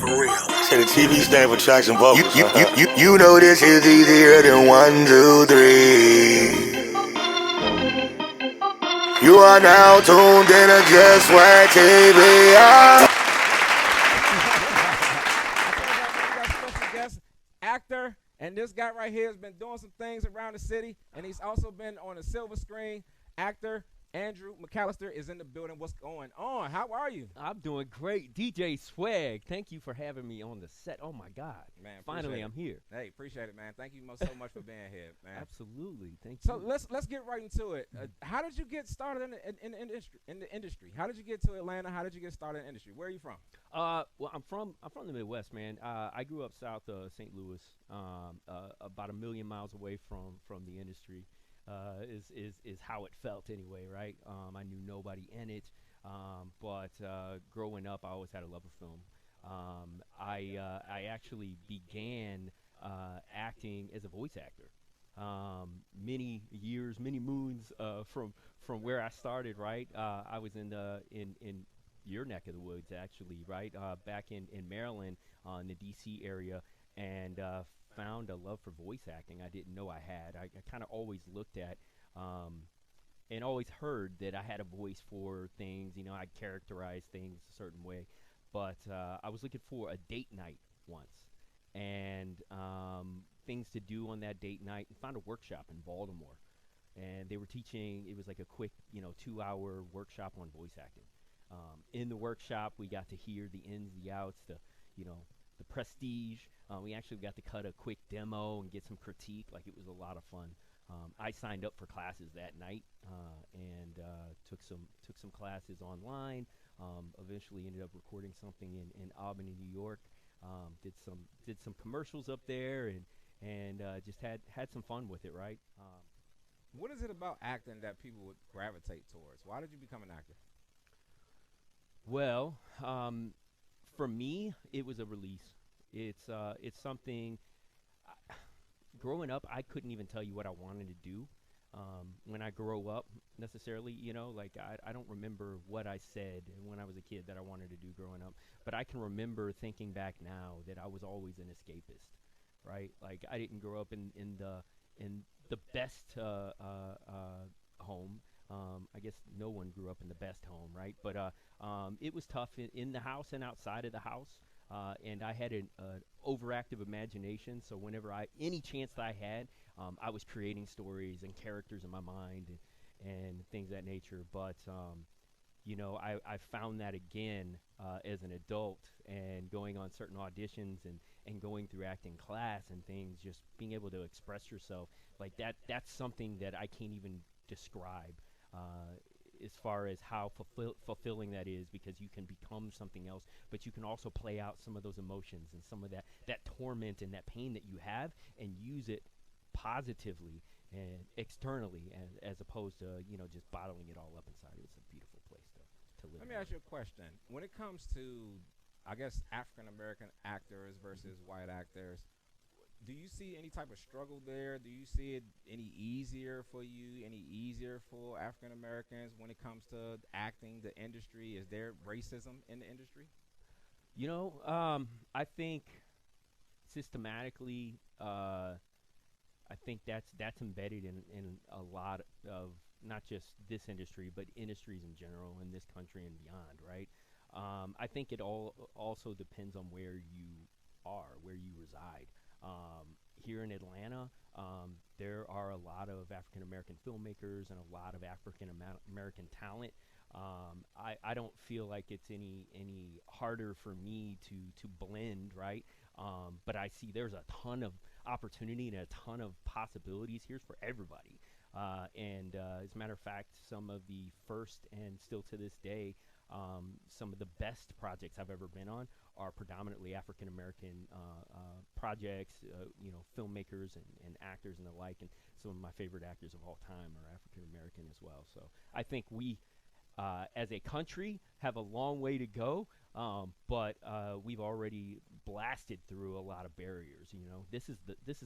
Say the TV stand for tracks and vocals. You know this is easier than 1, 2, 3. You are now tuned in to Just Swagg TV. I told y'all, we got special guest actor, and this guy right here has been doing some things around the city, and he's also been on a silver screen. Actor Andrew McCallister is in the building. What's going on? How are you? I'm doing great. DJ Swagg, thank you for having me on the set. Oh, my God. Man, finally, I'm here. Hey, appreciate it, man. Thank you so much for being here, man. Absolutely. Thank So you. let's get right into it. How did you get started in the industry? How did you get to Atlanta? How did you get started in the industry? Where are you from? Well, I'm from the Midwest, man. I grew up south of St. Louis, about a million miles away from the industry. Is how it felt anyway, right? I knew nobody in it, but growing up, I always had a love for film. I actually began acting as a voice actor. Many years, many moons from where I started, right? I was in your neck of the woods, actually, right? Back in Maryland, in the D.C. area, and found a love for voice acting I didn't know I had. I kind of always looked at and always heard that I had a voice for things. You know, I'd characterize things a certain way. But I was looking for a date night once and things to do on that date night, and found a workshop in Baltimore. And they were teaching, it was like a quick, 2-hour workshop on voice acting. In the workshop, we got to hear the ins, the outs, the prestige. We actually got to cut a quick demo and get some critique. Like, it was a lot of fun. I signed up for classes that night and took some classes online. Eventually ended up recording something in Albany, New York. Did some commercials up there and just had some fun with it, right? What is it about acting that people would gravitate towards? Why did you become an actor? Well, for me, it was a release. It's something. Growing up, I couldn't even tell you what I wanted to do when I grow up necessarily. I don't remember what I said when I was a kid that I wanted to do growing up. But I can remember thinking back now that I was always an escapist, right? Like, I didn't grow up in the best home. I guess no one grew up in the best home, right? But it was tough in the house and outside of the house. And I had an overactive imagination, so whenever any chance that I had, I was creating stories and characters in my mind and things of that nature. But I found that again as an adult, and going on certain auditions and going through acting class and things, just being able to express yourself like that. That's something that I can't even describe. As far as how fulfilling that is, because you can become something else, but you can also play out some of those emotions and some of that torment and that pain that you have, and use it positively and externally, as opposed to just bottling it all up inside. It's a beautiful place to live. Let me ask you a question. When it comes to, I guess, African American actors versus white actors, do you see any type of struggle there? Do you see it any easier for you, any easier for African Americans when it comes to acting, the industry? Is there racism in the industry? I think systematically, I think that's embedded in a lot of not just this industry, but industries in general in this country and beyond, right? I think it also depends on where you are, where you reside. Here in Atlanta, there are a lot of African American filmmakers and a lot of African American talent. I don't feel like it's any harder for me to blend, right? But I see there's a ton of opportunity and a ton of possibilities here for everybody. And as a matter of fact, some of the first and still to this day, some of the best projects I've ever been on are predominantly African American projects, filmmakers and actors and the like. And some of my favorite actors of all time are African American as well. So I think we, as a country, have a long way to go, but we've already blasted through a lot of barriers. This is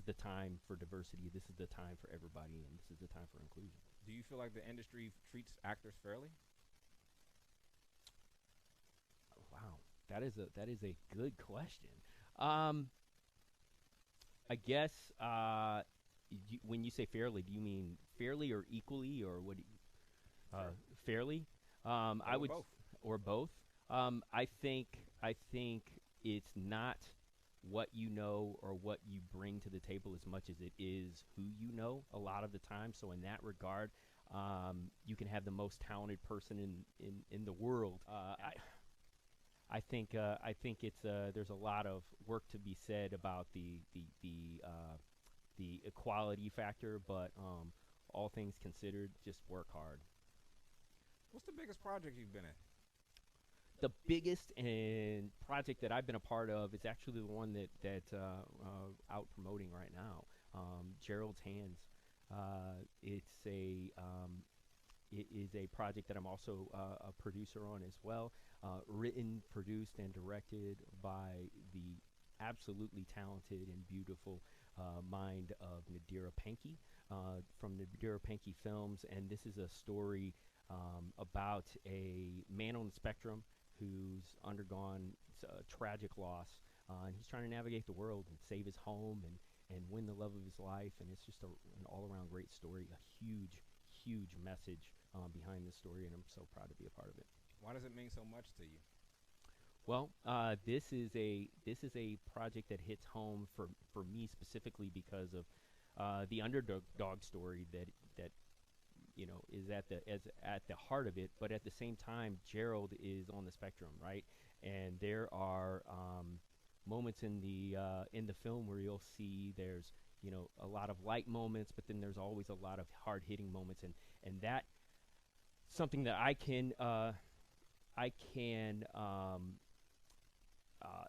the time for diversity. This is the time for everybody, and this is the time for inclusion. Do you feel like the industry treats actors fairly? Wow. That is a good question. Um, I guess when you say fairly, do you mean fairly or equally, or what? Fairly. I Or would, both. or both. I think it's not what you know or what you bring to the table as much as it is who you know a lot of the time. So in that regard, you can have the most talented person in the world. I think it's there's a lot of work to be said about the equality factor, but all things considered, just work hard. What's the biggest project you've been in? The biggest and project that I've been a part of is actually the one out promoting right now. Gerald's Hands. It is a project that I'm also a producer on as well. Written, produced, and directed by the absolutely talented and beautiful mind of Nadira Pankey from Nadira Pankey Films. And this is a story about a man on the spectrum who's undergone a tragic loss. And he's trying to navigate the world and save his home and win the love of his life. And it's just an all-around great story, a huge, huge message behind this story, and I'm so proud to be a part of it. Why does it mean so much to you? Well, this is a project that hits home for me specifically because of the underdog story that is at the heart of it. But at the same time, Gerald is on the spectrum, right? And there are moments in the film where you'll see there's a lot of light moments, but then there's always a lot of hard hitting moments, and that something that I can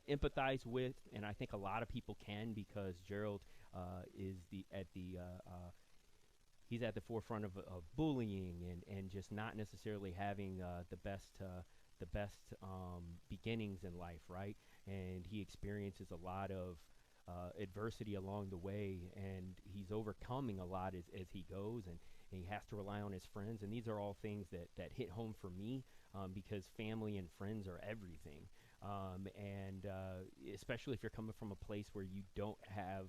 empathize with, and I think a lot of people can, because Gerald is he's at the forefront of bullying and just not necessarily having the best beginnings in life, right? And he experiences a lot of adversity along the way, and he's overcoming a lot as he goes, and he has to rely on his friends. And these are all things that hit home for me, because family and friends are everything. And especially if you're coming from a place where you don't have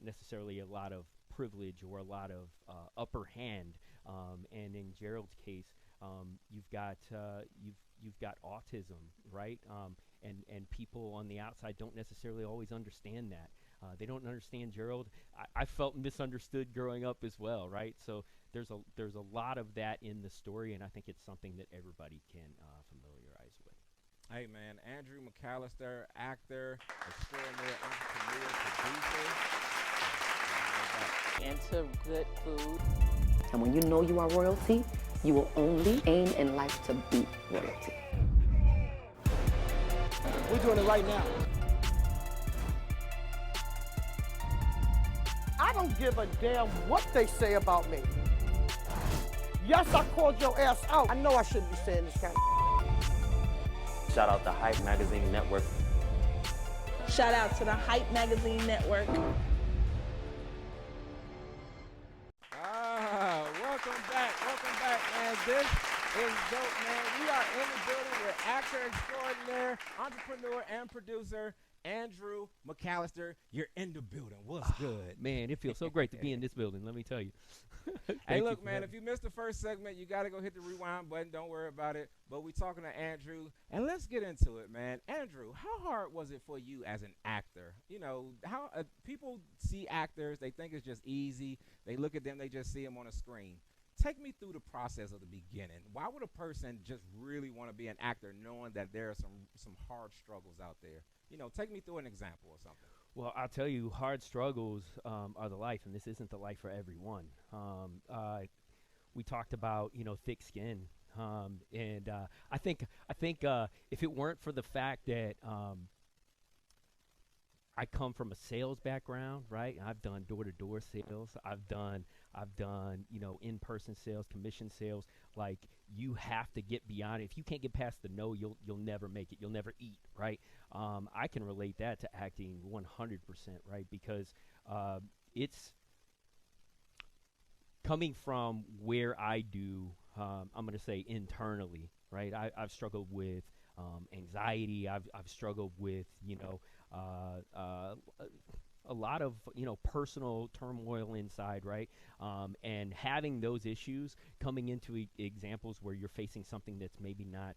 necessarily a lot of privilege or a lot of upper hand. And in Gerald's case, you've got autism, right? And people on the outside don't necessarily always understand that. They don't understand Gerald. I felt misunderstood growing up as well, right? So there's a lot of that in the story, and I think it's something that everybody can familiarize with. Hey, man, Andrew McCallister, actor, extraordinary entrepreneur, producer. Into good food. And when you know you are royalty, you will only aim in life to be royalty. We're doing it right now. I don't give a damn what they say about me. Yes, I called your ass out. I know I shouldn't be saying this kind of. Shout out to Hype Magazine Network. Shout out to the Hype Magazine Network. Welcome back, man. This is dope, man. We are in the building with actor extraordinaire, entrepreneur, and producer Andrew McCallister. You're in the building. What's good? Man, it feels so great to be in this building, let me tell you. Hey, look, man, if you missed the first segment, you got to go hit the rewind button. Don't worry about it. But we're talking to Andrew, and let's get into it, man. Andrew, how hard was it for you as an actor? You know, how people see actors, they think it's just easy. They look at them, they just see them on a screen. Take me through the process of the beginning. Why would a person just really want to be an actor knowing that there are some hard struggles out there? You know, take me through an example or something. Well, I'll tell you, hard struggles are the life, and this isn't the life for everyone. We talked about, thick skin, and I think if it weren't for the fact that I come from a sales background, right? I've done door-to-door sales. I've done in-person sales, commission sales. Like, you have to get beyond it. If you can't get past the no, you'll never make it. You'll never eat, right? I can relate that to acting 100%, right? Because it's coming from where I do. I'm going to say internally, right? I've struggled with anxiety. I've struggled with, a lot of personal turmoil inside, right? And having those issues coming into examples where you're facing something that's maybe not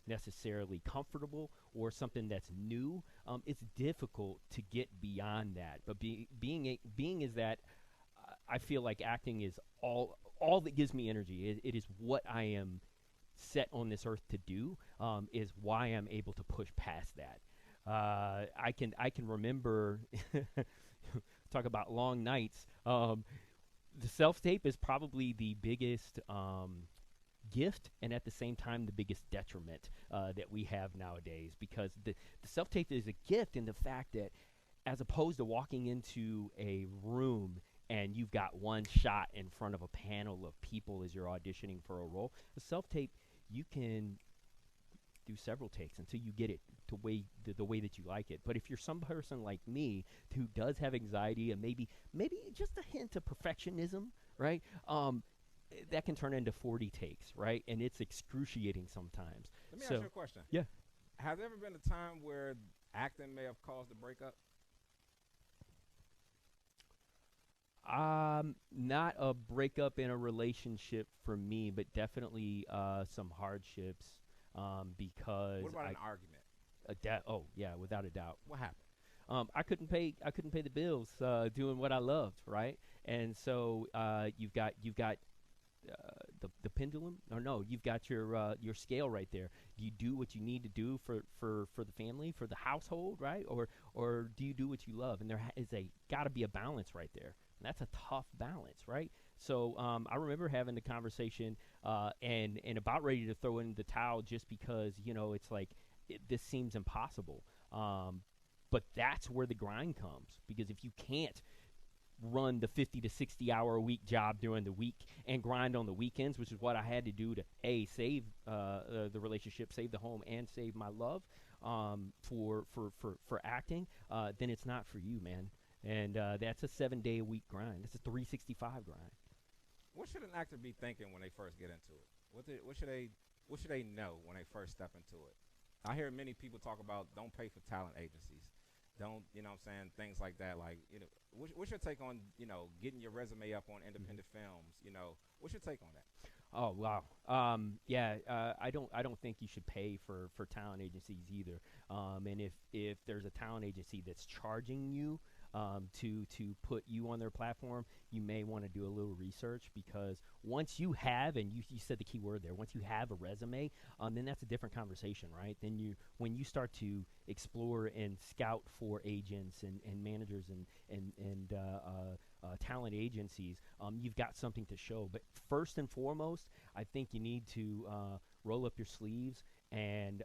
necessarily comfortable or something that's new, it's difficult to get beyond that. But being is that I feel like acting is all that gives me energy. It is what I am set on this earth to do. Is why I'm able to push past that. I can remember talk about long nights. The self-tape is probably the biggest gift, and at the same time the biggest detriment that we have nowadays, because the self-tape is a gift in the fact that, as opposed to walking into a room and you've got one shot in front of a panel of people as you're auditioning for a role, a self-tape, you can do several takes until you get it to the way that you like it. But if you're some person like me who does have anxiety and maybe just a hint of perfectionism, right? That can turn into 40 takes, right? And it's excruciating sometimes. Let me ask you a question. Yeah. Has there ever been a time where acting may have caused a breakup? Not a breakup in a relationship for me, but definitely some hardships. Because what about an argument? Oh yeah, without a doubt. What happened? I couldn't pay the bills doing what I loved, right? And so you've got the pendulum, or no, you've got your scale right there. Do you do what you need to do for the family, for the household, right? Or do you do what you love? And there is got to be a balance right there. And that's a tough balance, right? So I remember having the conversation and about ready to throw in the towel just because, it's like this seems impossible. But that's where the grind comes, because if you can't run the 50 to 60 hour a week job during the week and grind on the weekends, which is what I had to do to save the relationship, save the home, and save my love for acting, then it's not for you, man. And that's a 7-day-a-week grind. It's a 365 grind. What should an actor be thinking when they first get into it? What should they know when they first step into it? I hear many people talk about don't pay for talent agencies. Don't, what I'm saying, things like that. Like, what's your take on, getting your resume up on independent films? What's your take on that? Oh, wow. I don't think you should pay for talent agencies either. And if there's a talent agency that's charging you to put you on their platform, you may want to do a little research, because once you have, and you said the key word there, once you have a resume, then that's a different conversation, right? Then when you start to explore and scout for agents and managers and talent agencies, you've got something to show. But first and foremost, I think you need to roll up your sleeves and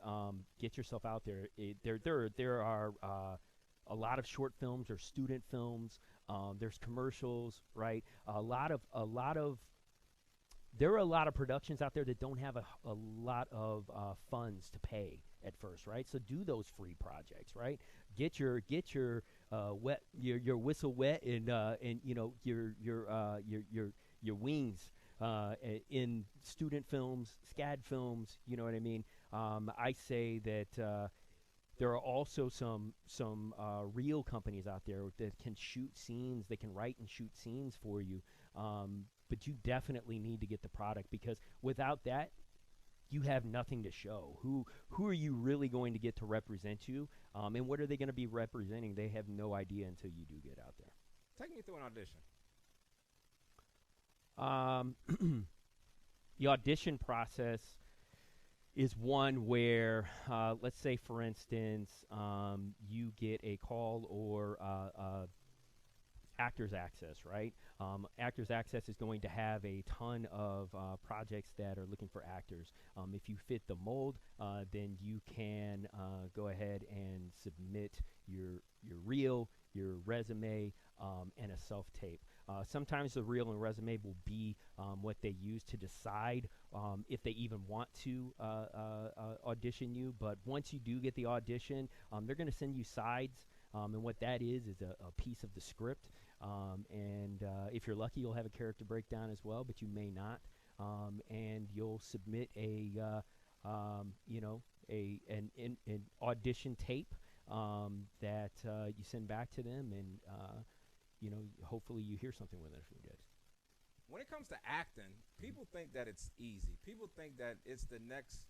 get yourself out there. There are a lot of short films or student films. There's commercials, right? There are a lot of productions out there that don't have a lot of funds to pay at first, right? So do those free projects, right? Get your whistle wet and your wings in student films, SCAD films. You know what I mean? I say that. There are also some real companies out there that can shoot scenes, they can write and shoot scenes for you, but you definitely need to get the product, because without that, you have nothing to show. Who are you really going to get to represent you, and what are they going to be representing? They have no idea until you do get out there. Take me through an audition. The audition process is one where, let's say, for instance, you get a call or Actors Access, right? Actors Access is going to have a ton of projects that are looking for actors. If you fit the mold, then you can go ahead and submit your reel, your resume, and a self-tape. Sometimes the reel and resume will be what they use to decide if they even want to audition you. But once you do get the audition, they're going to send you sides, and what that is a piece of the script. And if you're lucky, you'll have a character breakdown as well, but you may not. And you'll submit a an audition tape that you send back to them, and hopefully you hear something with it from you guys. When it comes to acting, people think that it's easy. People think that it's the next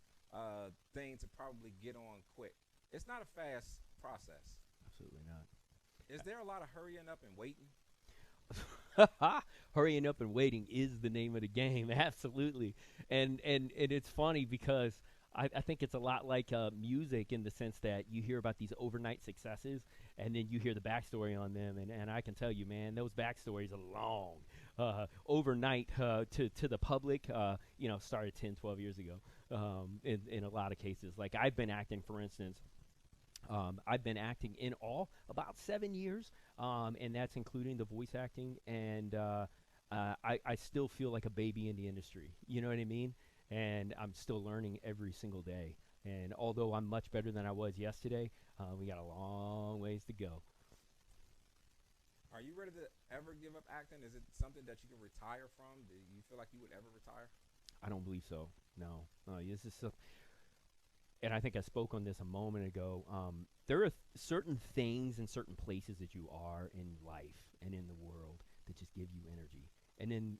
thing to probably get on quick. It's not a fast process. Absolutely not. Is there a lot of hurrying up and waiting? Hurrying up and waiting is the name of the game. Absolutely. And it's funny because I think it's a lot like music in the sense that you hear about these overnight successes and then you hear the backstory on them. And I can tell you, man, those backstories are long. Overnight to the public, started 10, 12 years ago in a lot of cases. Like I've been acting, for instance. I've been acting in all about 7 years, and that's including the voice acting. And I still feel like a baby in the industry. You know what I mean? And I'm still learning every single day. And although I'm much better than I was yesterday, we got a long ways to go. Are you ready to ever give up acting? Is it something that you can retire from? Do you feel like you would ever retire? I don't believe so. No. This is and I think I spoke on this a moment ago. There are certain things and certain places that you are in life and in the world that just give you energy. And then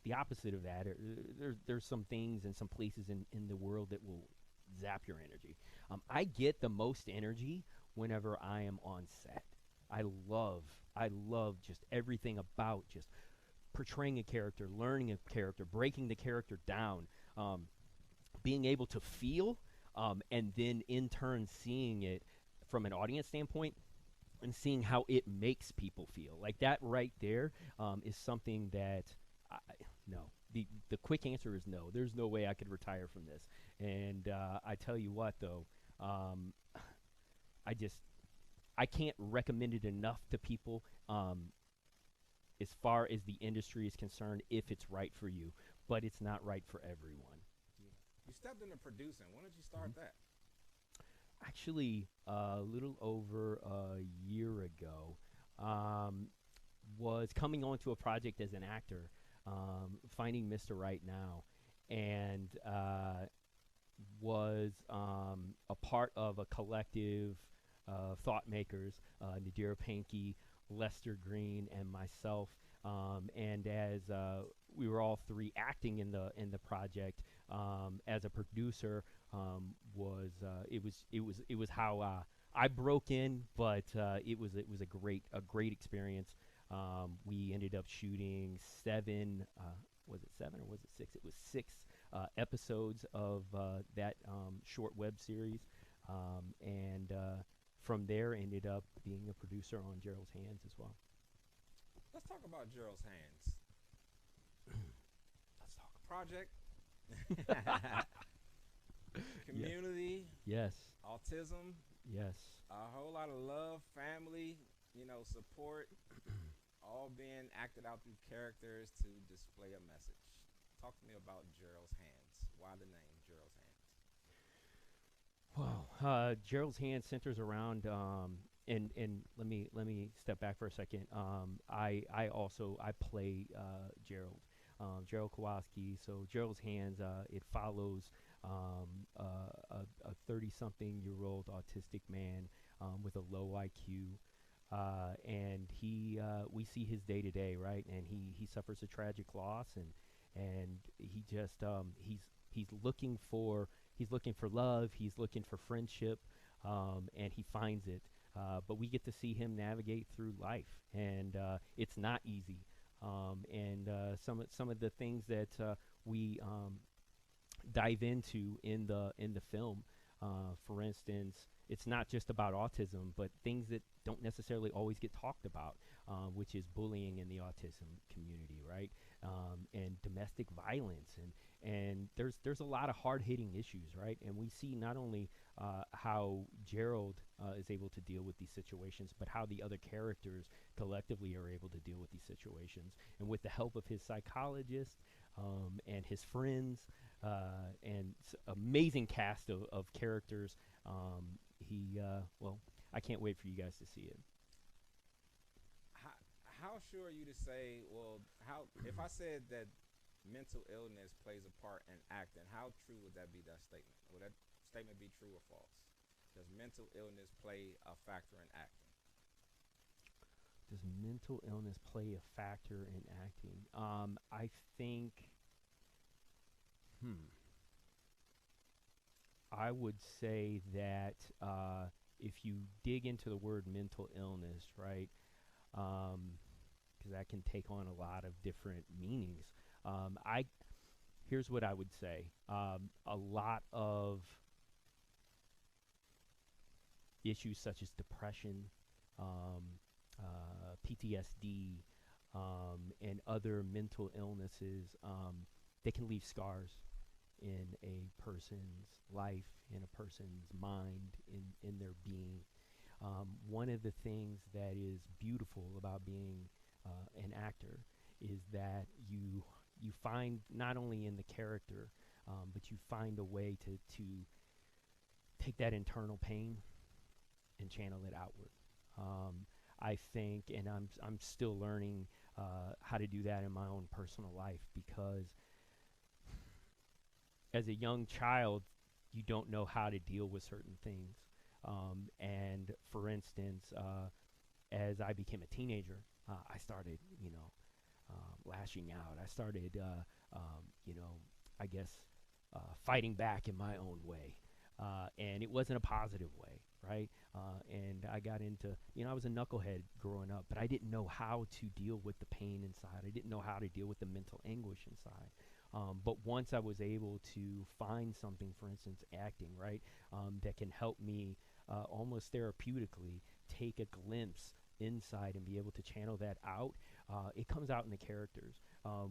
the opposite of that, there's some things and some places in the world that will zap your energy. I get the most energy whenever I am on set. I love just everything about just portraying a character, learning a character, breaking the character down, being able to feel, and then in turn seeing it from an audience standpoint and seeing how it makes people feel. Like that right there is something that no. The quick answer is no. There's no way I could retire from this. And I tell you what, though, I can't recommend it enough to people as far as the industry is concerned if it's right for you. But it's not right for everyone. You stepped into producing. When did you start that? Actually, a little over a year ago. Was coming onto a project as an actor, finding Mr. Right Now, and was a part of a collective thought makers, Nadira Pankey, Lester Green, and myself. And as we were all three acting in the project, as a producer, it was how I broke in, but it was a great experience. We ended up shooting was it 7 or was it 6? It was 6 episodes of that short web series, and from there ended up being a producer on Gerald's Hands as well. Let's talk about Gerald's Hands. Let's talk project. Community. Yes. Autism. Yes. A whole lot of love, family, support, all being acted out through characters to display a message. Talk to me about Gerald's Hands. Why the name Gerald's Hands? Well, Gerald's Hands centers around and let me step back for a second. I play Gerald. Gerald Kowalski. So Gerald's Hands, it follows a 30-something-year-old autistic man with a low IQ, and we see his day-to-day, right? And he suffers a tragic loss, and he just he's looking for love, he's looking for friendship, and he finds it. But we get to see him navigate through life, and it's not easy. And some of the things that we dive into in the film, for instance, it's not just about autism, but things that don't necessarily always get talked about, which is bullying in the autism community, right? And domestic violence, and there's a lot of hard-hitting issues, right? And we see not only how Gerald is able to deal with these situations, but how the other characters collectively are able to deal with these situations. And with the help of his psychologist and his friends, and amazing cast of characters, I can't wait for you guys to see it. How sure are you to say, if I said that mental illness plays a part in acting, how true would that be, that statement? Would that statement be true or false? Does mental illness play a factor in acting? Does mental illness play a factor in acting? I think, I would say that if you dig into the word mental illness, right, because that can take on a lot of different meanings. Here's what I would say. A lot of issues such as depression, PTSD, and other mental illnesses, they can leave scars in a person's life, in a person's mind, in their being. One of the things that is beautiful about being an actor is that you find not only in the character, but you find a way to take that internal pain and channel it outward. I think, and I'm still learning how to do that in my own personal life, because as a young child, you don't know how to deal with certain things. And for instance, as I became a teenager, I started, lashing out. I started, I guess, fighting back in my own way. And it wasn't a positive way, right? And I got into, I was a knucklehead growing up, but I didn't know how to deal with the pain inside. I didn't know how to deal with the mental anguish inside. But once I was able to find something, for instance, acting, right, that can help me almost therapeutically take a glimpse inside and be able to channel that out, it comes out in the characters.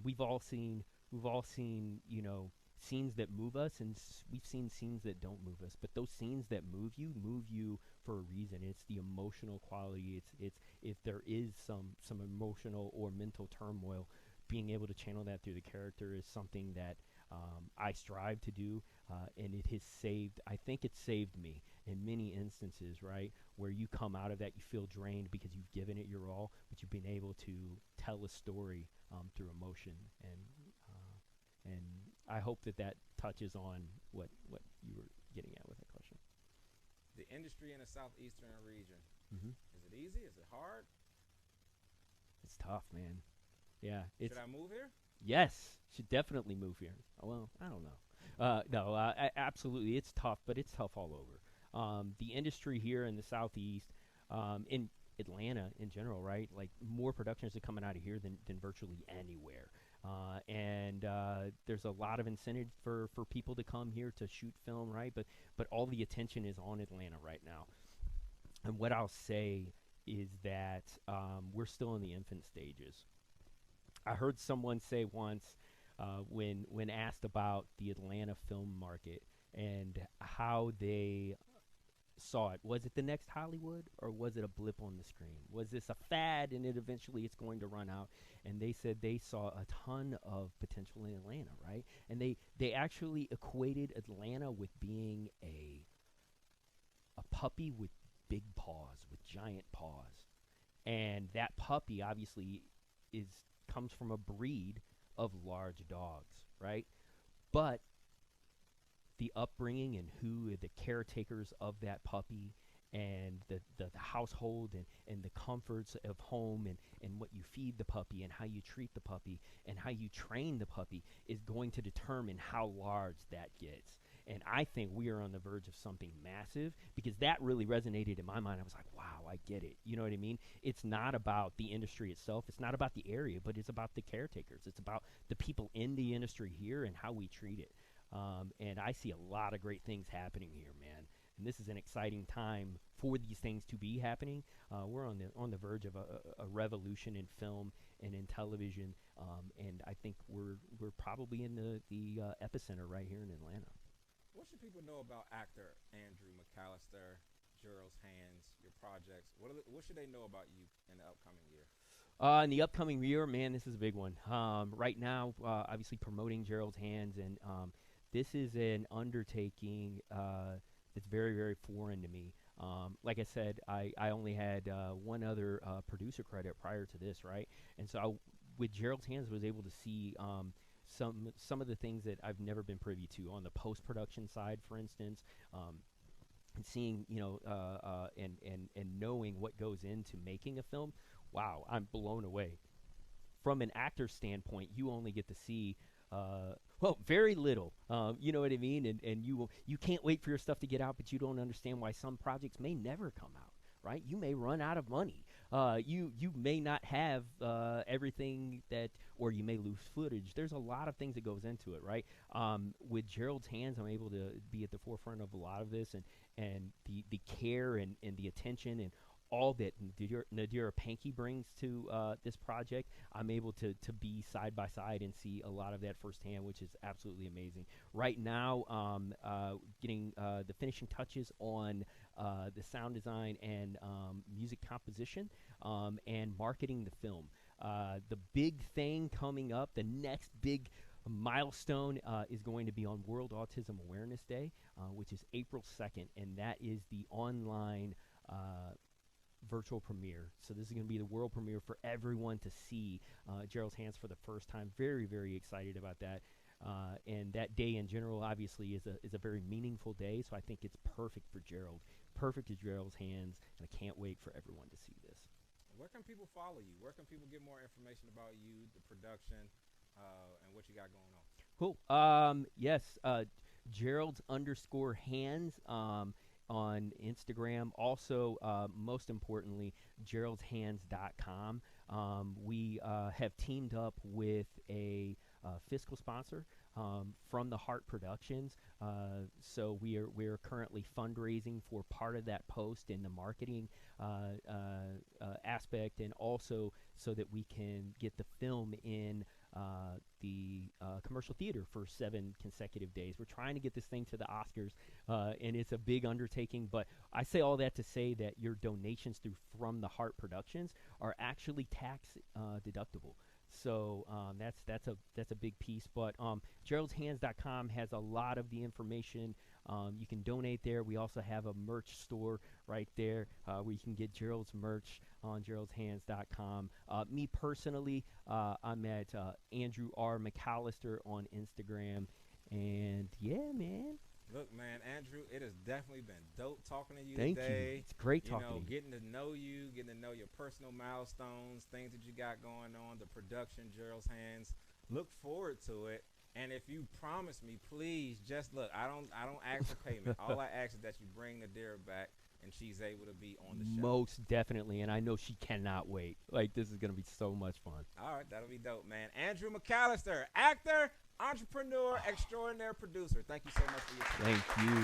We've all seen, scenes that move us, and we've seen scenes that don't move us. But those scenes that move you for a reason. It's the emotional quality. It's if there is some emotional or mental turmoil, being able to channel that through the character is something that I strive to do, and it has saved. I think it saved me in many instances, right, where you come out of that, you feel drained because you've given it your all, but you've been able to tell a story through emotion, and I hope that touches on what you were getting at with that question. The industry in the southeastern region, Mm-hmm. is it easy? Is it hard? It's tough, man. Yeah. Should I move here? Yes, should definitely move here. Well, I don't know. No, absolutely, it's tough, but it's tough all over. The industry here in the Southeast, in Atlanta in general, right? Like, more productions are coming out of here than virtually anywhere. And there's a lot of incentive for people to come here to shoot film, right? But all the attention is on Atlanta right now. And what I'll say is that we're still in the infant stages. I heard someone say once, when asked about the Atlanta film market and how they saw it, was it the next Hollywood, or was it a blip on the screen? Was this a fad and it eventually it's going to run out? And they said they saw a ton of potential in Atlanta, right? And they actually equated Atlanta with being a puppy with big paws, with giant paws. And that puppy obviously comes from a breed of large dogs, right? But the upbringing and who are the caretakers of that puppy, and the household and the comforts of home, and what you feed the puppy and how you treat the puppy and how you train the puppy is going to determine how large that gets. And I think we are on the verge of something massive, because that really resonated in my mind. I was like, wow, I get it. You know what I mean? It's not about the industry itself. It's not about the area, but it's about the caretakers. It's about the people in the industry here and how we treat it. And I see a lot of great things happening here, man. And this is an exciting time for these things to be happening. We're on the verge of a revolution in film and in television, and I think we're probably in the epicenter right here in Atlanta. What should people know about actor Andrew McCallister, Geralds, Hands, your projects? What should they know about you in the upcoming year? In the upcoming year, man, this is a big one. Right now, obviously promoting Gerald's Hands, and this is an undertaking that's very, very foreign to me. Like I said, I only had one other producer credit prior to this, right? And so with Gerald's Hands, I was able to see some of the things that I've never been privy to on the post-production side, for instance, and seeing, and knowing what goes into making a film. Wow, I'm blown away. From an actor standpoint, you only get to see very little. You know what I mean? And you can't wait for your stuff to get out, but you don't understand why some projects may never come out, right? You may run out of money. You may not have everything that, or you may lose footage. There's a lot of things that goes into it, right? With Gerald's hands, I'm able to be at the forefront of a lot of this, and the care and the attention and all that Nadira Pankey brings to this project. I'm able to be side by side and see a lot of that firsthand, which is absolutely amazing. Right now, getting the finishing touches on the sound design and music composition and marketing the film. The big thing coming up, the next big milestone is going to be on World Autism Awareness Day, which is April 2nd, and that is the online virtual premiere. So this is going to be the world premiere for everyone to see Gerald's hands for the first time. Very, very excited about that. And that day in general, obviously, is a very meaningful day. So I think it's perfect for Gerald. Perfect to Gerald's hands, and I can't wait for everyone to see this. Where can people follow you? Where can people get more information about you, the production, and what you got going on? Cool. Yes, Gerald's _hands on Instagram. Also, most importantly, geraldshands.com. We have teamed up with a fiscal sponsor from the Heart Productions. So we are currently fundraising for part of that post in the marketing aspect, and also so that we can get the film in the commercial theater for 7 consecutive days. We're trying to get this thing to the Oscars, and it's a big undertaking, but I say all that to say that your donations through From the Heart Productions are actually tax deductible. So that's a big piece. But geraldshands.com has a lot of the information. You can donate there. We also have a merch store right there where you can get Gerald's merch on geraldshands.com. Me personally, I'm at Andrew R. McCallister on Instagram. And yeah, man. Look, man, Andrew, it has definitely been dope talking to you Thank today. you. It's great talking to you. Getting to know you, getting to know your personal milestones, things that you got going on, the production, Gerald's Hands. Look forward to it. And if you promise me, please, just look, I don't ask for payment. All I ask is that you bring Nadira back and she's able to be on the show. Most definitely, and I know she cannot wait. Like, this is going to be so much fun. All right, that'll be dope, man. Andrew McCallister, actor, entrepreneur, extraordinary producer. Thank you so much for your time. Thank you.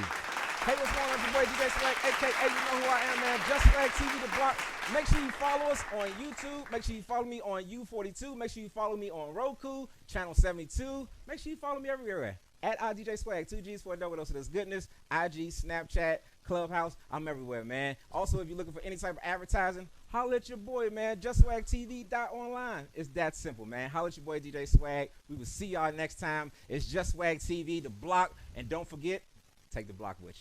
Hey, what's going on? It's your boy DJ Swagg, a.k.a. you know who I am, man. Just Swagg TV, The Block. Make sure you follow us on YouTube. Make sure you follow me on U42. Make sure you follow me on Roku, Channel 72. Make sure you follow me everywhere. At DJ Swagg, 2 G's for a double dose of this goodness. IG, Snapchat, Clubhouse. I'm everywhere, man. Also, if you're looking for any type of advertising, holla at your boy, man. JustSwaggTV.online. It's that simple, man. Holla at your boy, DJ Swagg. We will see y'all next time. It's Just Swagg TV, The Block. And don't forget, take the block with you.